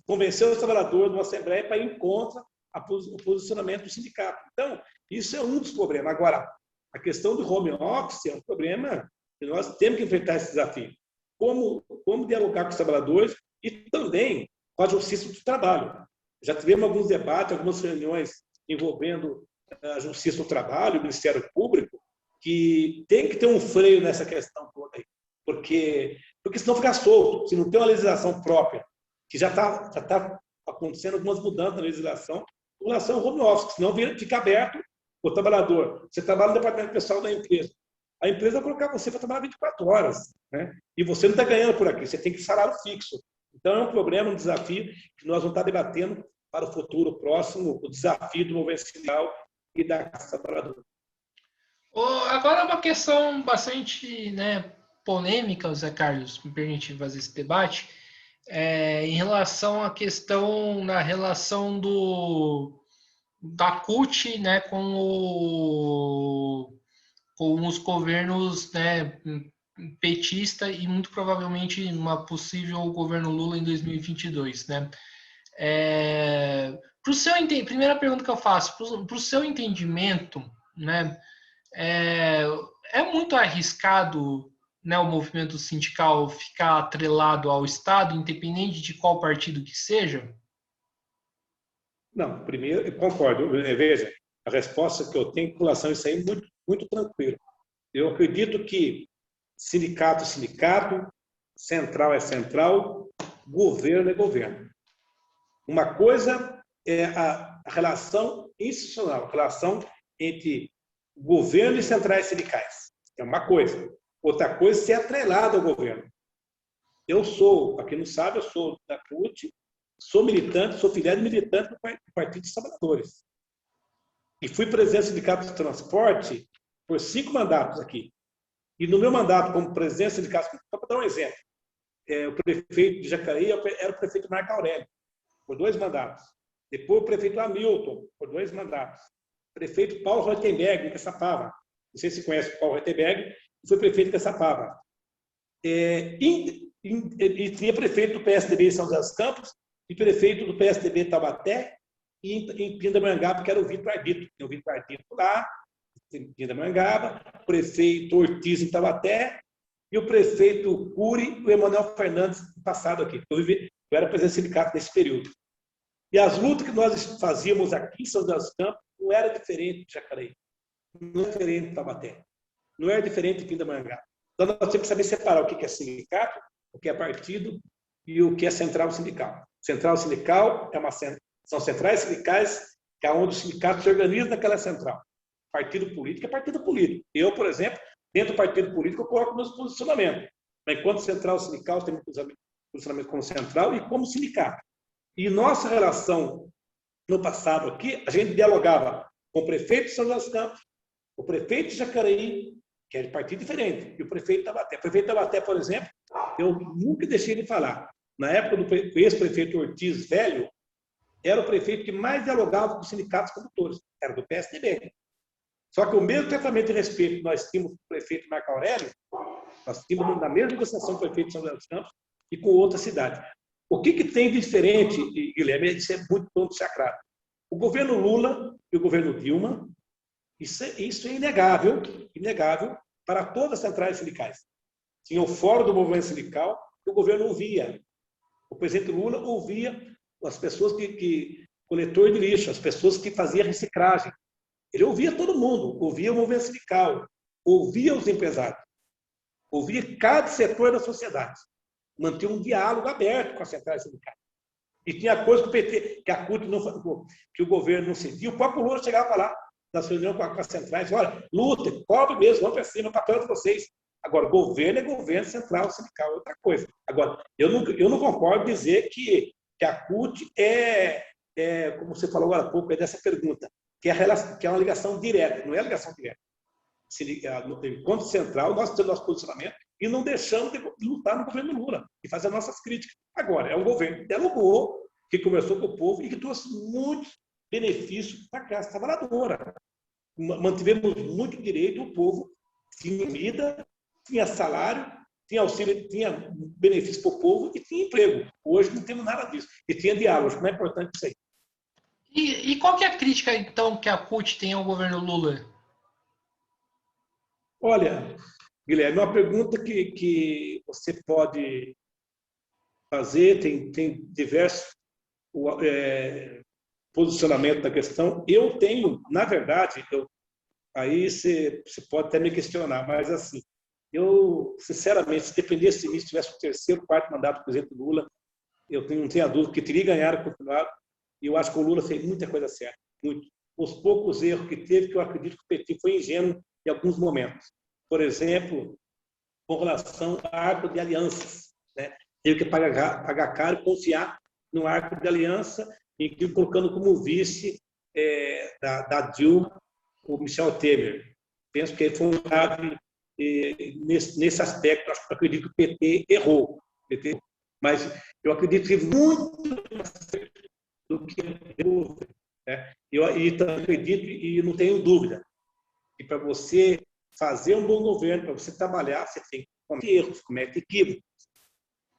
convencer os trabalhadores de uma assembleia para ir contra o posicionamento do sindicato. Então, isso é um dos problemas. Agora, a questão do home office é um problema que nós temos que enfrentar esse desafio. Como dialogar com os trabalhadores e também com a justiça do trabalho. Já tivemos alguns debates, algumas reuniões envolvendo a justiça do trabalho, o Ministério Público, que tem que ter um freio nessa questão toda aí. Porque senão fica solto, se não tem uma legislação própria, que já tá acontecendo algumas mudanças na legislação com relação ao home office, senão fica aberto o trabalhador. Você trabalha no departamento pessoal da empresa. A empresa vai colocar você para trabalhar 24 horas, né? E você não está ganhando por aqui, você tem que salário fixo. Então, é um problema, um desafio que nós vamos estar debatendo para o futuro próximo, o desafio do movimento sindical e da classe trabalhadora. Agora, uma questão bastante, né, polêmica, Zé Carlos, me permite fazer esse debate, em relação à questão da relação da CUT, né, com os governos, né, petista e muito provavelmente uma possível governo Lula em 2022, né? Primeira pergunta que eu faço, para o seu entendimento, né, é muito arriscado, né, o movimento sindical ficar atrelado ao Estado, independente de qual partido que seja? Não, primeiro, eu concordo. Veja, a resposta que eu tenho com relação a isso aí é muito, muito tranquilo. Eu acredito que sindicato é sindicato, central é central, governo é governo. Uma coisa é a relação institucional, a relação entre governo e centrais sindicais. É uma coisa. Outra coisa é ser atrelado ao governo. Eu sou, para quem não sabe, eu sou da CUT, sou militante, sou filiado militante do Partido dos Trabalhadores. E fui presidente do Sindicato de Transporte por 5 mandatos aqui. E no meu mandato como presidente do sindicato, só para dar um exemplo, o prefeito de Jacareí era o prefeito Marco Aurélio, por 2 mandatos. Depois o prefeito Hamilton, por 2 mandatos. O prefeito Paulo Rottenberg, de Caçapava. Não sei se conhece o Paulo Rottenberg, foi prefeito de Caçapava. E tinha prefeito do PSDB em São José dos Campos e prefeito do PSDB em Taubaté e em Pindamonhangaba, que era o Vitor Ardito. Tem o Vitor Ardito lá, em Pindamonhangaba, o prefeito Ortiz em Taubaté e o prefeito Cury, o Emanuel Fernandes, passado aqui. Eu era presidente do sindicato nesse período. E as lutas que nós fazíamos aqui em São José dos Campos não era diferente de Jacareí, não era diferente de Taubaté, não era diferente de Pindamonhangaba. Então, nós temos que saber separar o que é sindicato, o que é partido e o que é central sindical. Central sindical são centrais sindicais, que é onde o sindicato se organiza naquela central. Partido político é partido político. Eu, por exemplo, dentro do partido político, eu coloco meus posicionamentos. Mas enquanto central sindical, temos posicionamento como central e como sindicato. E nossa relação no passado aqui, a gente dialogava com o prefeito de São José dos Campos, o prefeito de Jacareí, que é de partido diferente, e o prefeito de Taubaté. O prefeito de Taubaté, por exemplo, eu nunca deixei de falar. Na época do ex-prefeito Ortiz Velho, era o prefeito que mais dialogava com os sindicatos condutores, era do PSDB. Só que o mesmo tratamento de respeito que nós tínhamos com o prefeito Marco Aurélio, nós tínhamos na mesma negociação com o prefeito de São José dos Campos e com outra cidade. O que tem de diferente, Guilherme, isso é muito bom deixar claro. O governo Lula e o governo Dilma, isso é inegável para todas as centrais sindicais. Tinha o fórum do movimento sindical que o governo ouvia. O presidente Lula ouvia as pessoas coletor de lixo, as pessoas que faziam reciclagem. Ele ouvia todo mundo, ouvia o movimento sindical, ouvia os empresários, ouvia cada setor da sociedade. Mantinha um diálogo aberto com as centrais sindicais. E tinha coisa que o PT, que a CUT que o governo não cedia. O próprio Lula chegava lá, nas reuniões com as centrais, olha, luta, cobre mesmo, vamos para cima, o papel de vocês. Agora, governo é governo, central, sindical, é outra coisa. Agora, eu não concordo em dizer que a CUT como você falou agora há pouco, é dessa pergunta, que é uma ligação direta, não é ligação direta. Enquanto central, nós temos nosso posicionamento e não deixamos de lutar no governo Lula e fazer nossas críticas. Agora, é um governo que dialogou, que conversou com o povo e que trouxe muitos benefícios para a classe trabalhadora. Mantivemos muito direito, o povo tinha vida, tinha salário, tinha auxílio, tinha benefício para o povo e tinha emprego. Hoje não temos nada disso. E tinha diálogo, não é importante isso aí. E qual que é a crítica, então, que a CUT tem ao governo Lula? Olha, Guilherme, uma pergunta que você pode fazer, tem diversos posicionamentos da questão. Eu tenho, na verdade, aí você pode até me questionar, mas assim, eu, sinceramente, se dependesse de mim, se tivesse o 3º, 4º mandato do presidente Lula, eu não tenho a dúvida que teria ganhado o continuado, e eu acho que o Lula fez muita coisa certa, muito. Os poucos erros que teve, que eu acredito que o PT foi ingênuo em alguns momentos. Por exemplo, com relação ao arco de alianças, né? Teve que pagar caro e confiar no arco de aliança, e colocando como vice da Dilma o Michel Temer. Penso que ele foi um grave nesse aspecto. Eu acredito que o PT errou. Mas eu acredito que muito do que houve. Né? E também acredito, e não tenho dúvida, que para você fazer um bom governo, para você trabalhar, você tem que cometer erros, comete equívocos.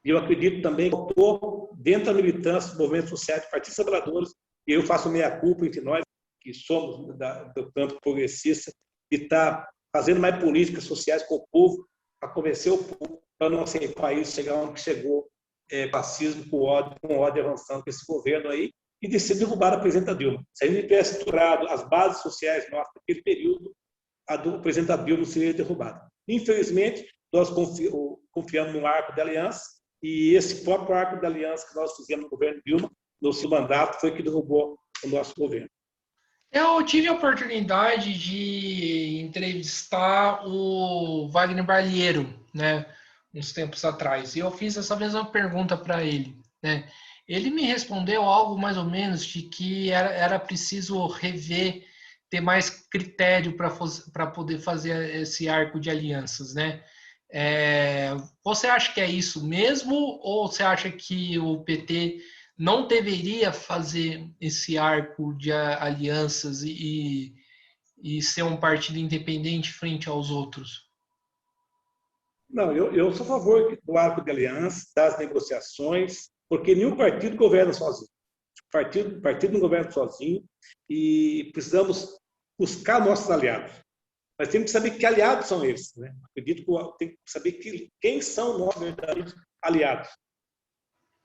E eu acredito também que eu estou dentro da militância do movimento social de Partidos Trabalhadores, e eu faço meia-culpa entre nós, que somos do campo progressista, de estar fazendo mais políticas sociais com o povo, para convencer o povo para não aceitar o país chegar onde chegou, fascismo com ódio avançando com esse governo aí, e de ser derrubado a presidenta Dilma. Se a gente tivesse estruturado as bases sociais nossas naquele período, a presidenta Dilma seria derrubada. Infelizmente, nós confiamos no arco de aliança, e esse próprio arco de aliança que nós fizemos no governo Dilma, no seu mandato, foi que derrubou o nosso governo. Eu tive a oportunidade de entrevistar o Wagner Balheiro, né, uns tempos atrás. E eu fiz essa mesma pergunta para ele, né? Ele me respondeu algo mais ou menos de que era preciso rever, ter mais critério para poder fazer esse arco de alianças, né? Você acha que é isso mesmo ou você acha que o PT não deveria fazer esse arco de alianças e ser um partido independente frente aos outros? Não, eu sou a favor do arco de aliança, das negociações, porque nenhum partido governa sozinho. Partido não governa sozinho e precisamos buscar nossos aliados. Mas temos que saber que aliados são esses. Né? Acredito que tem que saber quem são nossos verdadeiros aliados.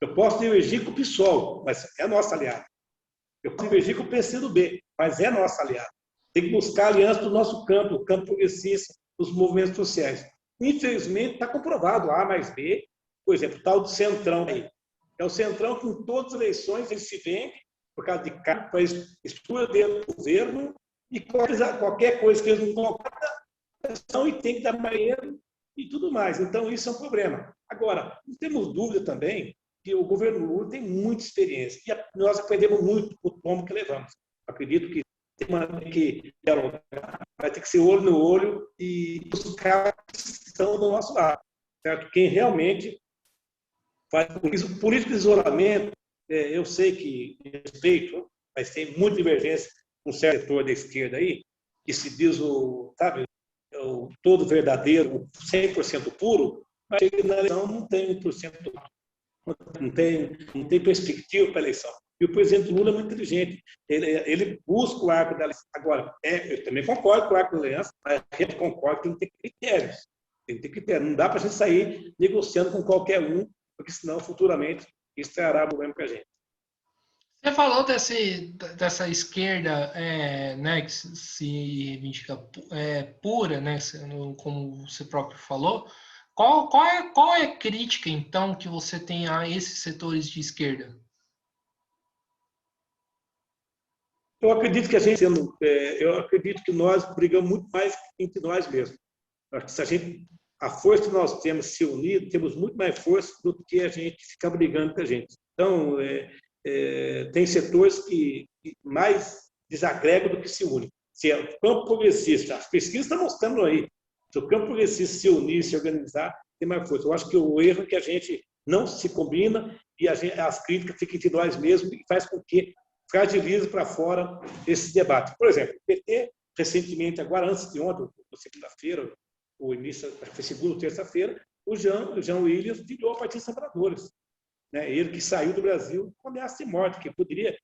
Eu posso divergir com o PSOL, mas é nosso aliado. Eu posso divergir com o PCdoB, mas é nosso aliado. Tem que buscar aliança do nosso campo, o campo progressista, dos movimentos sociais. Infelizmente, está comprovado, A mais B, por exemplo, o tal do Centrão aí. É o Centrão que em todas as eleições ele se vende por causa de cargo, para estrutura dentro do governo, e qualquer coisa que eles não colocam, e tem que dar maneiro e tudo mais. Então, isso é um problema. Agora, não temos dúvida também que o governo Lula tem muita experiência e nós aprendemos muito com o tombo que levamos. Acredito que que vai ter que ser olho no olho e buscar que estão do nosso lado, certo? Quem realmente faz política de isolamento, eu sei que respeito, mas tem muita divergência com um certo setor da esquerda aí, que se diz sabe, o todo verdadeiro, o 100% puro, mas na eleição não tem 1% não tem perspectiva para a eleição. E o presidente Lula é muito inteligente. Ele busca o arco da aliança. Agora, eu também concordo com o arco da aliança, mas a gente concorda que tem que ter critérios. Tem que ter critérios. Não dá para a gente sair negociando com qualquer um, porque senão, futuramente, isso trará problema para a gente. Você falou dessa esquerda, né, que se reivindica pura, né, como você próprio falou. Qual é a crítica, então, que você tem a esses setores de esquerda? Eu acredito que eu acredito que nós brigamos muito mais entre nós mesmos. Acho que se a força que nós temos se unir, temos muito mais força do que a gente ficar brigando com a gente. Então, tem setores que mais desagregam do que se unem. Se é o campo progressista, as pesquisas estão mostrando aí, se o campo progressista se unir, se organizar, tem mais força. Eu acho que o erro é que a gente não se combina e as críticas ficam entre nós mesmos e faz com que fragilize para fora esse debate. Por exemplo, o PT, recentemente, agora antes de ontem, segunda-feira, o início, foi segunda ou terça-feira, o Jean Williams filiou a Partido dos Trabalhadores. Né? Ele que saiu do Brasil com ameaça de morte, que poderia,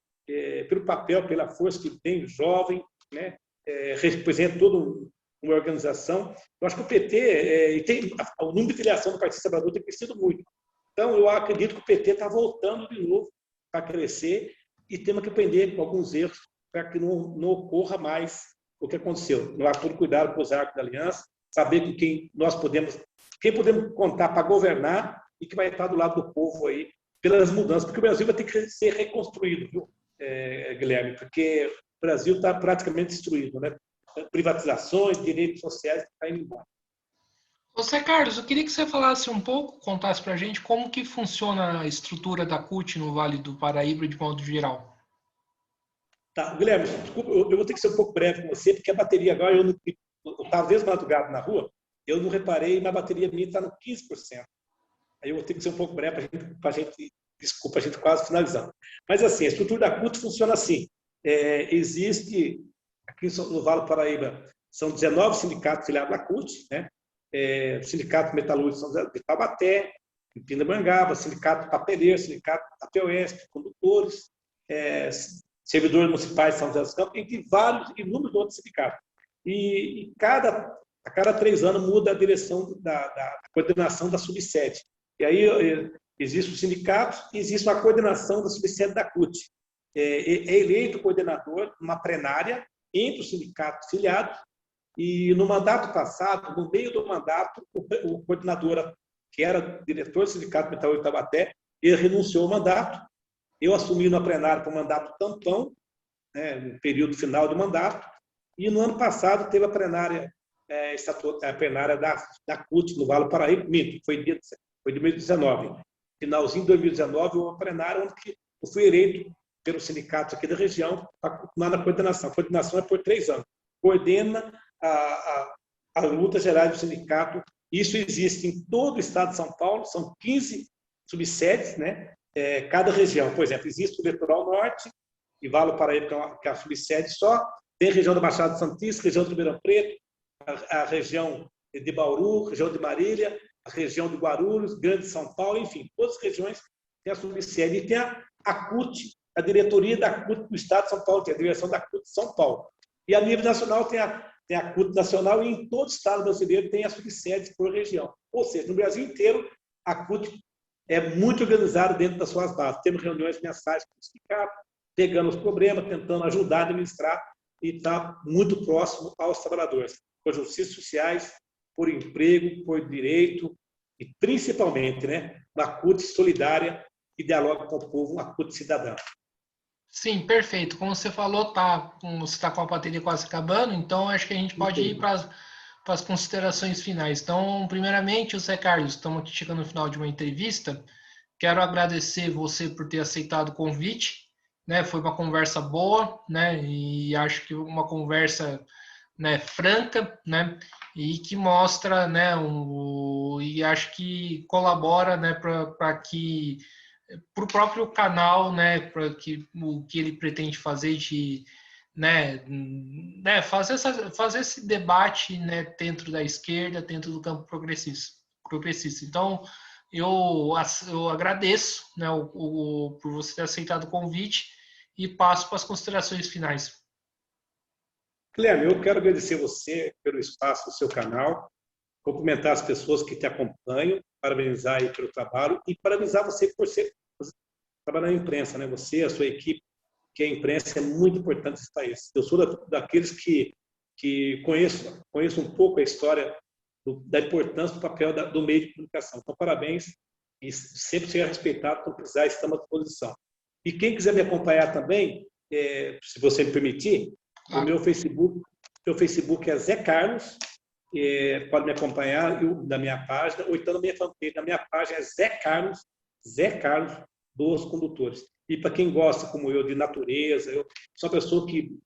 pelo papel, pela força que tem, jovem, né? Representa toda uma organização. Eu acho que o PT, o número de filiação do Partido dos Trabalhadores tem crescido muito. Então, eu acredito que o PT está voltando de novo para crescer e temos que aprender com alguns erros para que não ocorra mais o que aconteceu. Não há todo cuidado com os arcos da aliança, saber com quem podemos contar para governar e que vai estar do lado do povo aí pelas mudanças, porque o Brasil vai ter que ser reconstruído, viu, Guilherme? Porque o Brasil está praticamente destruído, né? Privatizações, direitos sociais estão indo embora. Você, Carlos, eu queria que você falasse um pouco, contasse para a gente como que funciona a estrutura da CUT no Vale do Paraíba de modo geral. Tá, Guilherme, desculpa, eu vou ter que ser um pouco breve com você, porque a bateria agora, eu estava desde madrugada na rua, eu não reparei, mas a bateria minha está no 15%. Aí eu vou ter que ser um pouco breve para a gente, desculpa, a gente quase finalizando. Mas assim, a estrutura da CUT funciona assim. Existe, aqui no Vale do Paraíba, são 19 sindicatos filiados à CUT, né? O Sindicato Metalúrgico São José de Taubaté, em Pindamonhangaba, Sindicato Papeleiro, Sindicato APOESP, condutores, servidores municipais de São José dos Campos, entre vários, inúmeros outros sindicatos. E a cada 3 anos muda a direção da coordenação da subsede. E aí existe o sindicato e existe uma coordenação da subsede da CUT. É eleito o coordenador numa plenária entre os sindicatos filiados e no mandato passado, no meio do mandato, o coordenador, que era diretor do Sindicato Metalúrgico de Taubaté, ele renunciou ao mandato. Eu assumi na plenária para o mandato tampão né, no período final do mandato, e no ano passado teve a plenária, a plenária da CUT no Vale do Paraíba, foi 2019. Finalzinho de 2019, houve uma plenária onde eu fui eleito pelos sindicatos aqui da região para continuar na coordenação. A coordenação é por 3 anos. Coordena a luta geral do sindicato. Isso existe em todo o estado de São Paulo, são 15 subsedes, né? Cada região. Por exemplo, existe o Litoral Norte, e Vale do Paraíba, que é a subsede só, tem a região da Baixada Santista, região do Ribeirão Preto, a região de Bauru, região de Marília, a região de Guarulhos, Grande São Paulo, enfim, todas as regiões têm a subsede. E tem a CUT, a diretoria da CUT do Estado de São Paulo, que é a direção da CUT de São Paulo. E a nível nacional tem a CUT nacional, e em todo o Estado brasileiro tem a subsede por região. Ou seja, no Brasil inteiro, a CUT é muito organizada dentro das suas bases. Temos reuniões mensais com o sindicato, pegando os problemas, tentando ajudar a administrar e está muito próximo aos trabalhadores, por justiças sociais, por emprego, por direito e, principalmente, né, uma CUT solidária que dialoga com o povo, uma CUT cidadã. Sim, perfeito. Como você falou, você está com a bateria quase acabando, então acho que a gente pode ir para as considerações finais. Então, primeiramente, José Carlos, estamos aqui chegando no final de uma entrevista. Quero agradecer você por ter aceitado o convite, né? Foi uma conversa boa, né? E acho que uma conversa, né, franca, né? E que mostra, né? E acho que colabora, né, para que para o próprio canal, né, para que o que ele pretende fazer de, né, fazer esse debate, né, dentro da esquerda, dentro do campo progressista. Então, eu agradeço, né, por você ter aceitado o convite e passo para as considerações finais. Guilherme, eu quero agradecer você pelo espaço do seu canal, cumprimentar as pessoas que te acompanham, parabenizar aí pelo trabalho e parabenizar você por trabalhar na imprensa, né? Você, a sua equipe, que a imprensa é muito importante nesse país. Eu sou daqueles que conheço um pouco a história da importância do papel do meio de comunicação. Então, parabéns e sempre seja respeitado. Quando precisar, estamos à disposição. E quem quiser me acompanhar também, se você me permitir, claro. O meu Facebook é Zé Carlos, pode me acompanhar na minha página, ou então na minha fanpage. Na minha página é Zé Carlos dos Condutores. E para quem gosta, como eu, de natureza, eu sou uma pessoa que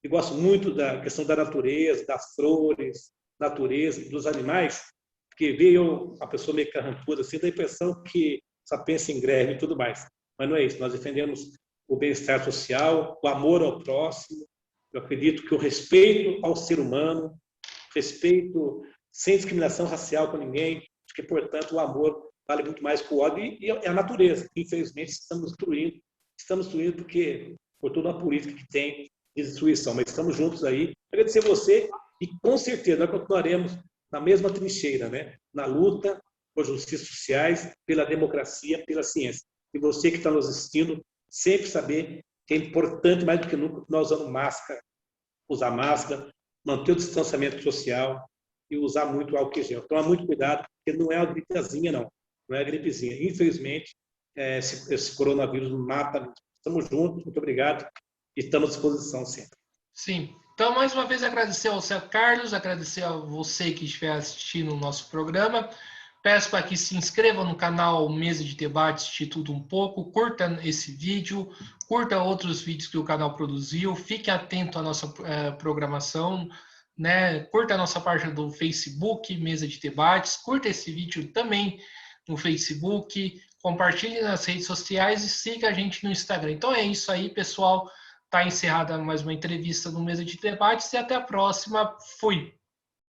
gosto muito da questão da natureza, das flores, natureza, dos animais, porque veio a pessoa meio carrancuda, assim, dá a impressão que só pensa em greve e tudo mais. Mas não é isso. Nós defendemos o bem-estar social, o amor ao próximo. Eu acredito que o respeito ao ser humano, respeito sem discriminação racial com ninguém, porque, portanto, o amor vale muito mais que o ódio e a natureza. Infelizmente, estamos destruindo porque por toda a política que tem de destruição. Mas estamos juntos aí. Agradecer a você e, com certeza, nós continuaremos na mesma trincheira, né? Na luta por justiças sociais, pela democracia, pela ciência. E você que está nos assistindo, sempre saber que é importante, mais do que nunca, nós usar máscara, manter o distanciamento social e usar muito álcool em gel. Toma muito cuidado, porque não é uma gripezinha, não é a gripezinha. Infelizmente, esse coronavírus mata. Estamos juntos, muito obrigado e estamos à disposição sempre. Sim. Então, mais uma vez, agradecer ao Zé Carlos, agradecer a você que estiver assistindo o nosso programa. Peço para que se inscreva no canal Mesa de Debates de Tudo Um Pouco, curta esse vídeo, curta outros vídeos que o canal produziu, fique atento à nossa programação, né? Curta a nossa página do Facebook, Mesa de Debates, curta esse vídeo também no Facebook, compartilhe nas redes sociais e siga a gente no Instagram. Então é isso aí, pessoal. Está encerrada mais uma entrevista no Mesa de Debates e até a próxima. Fui!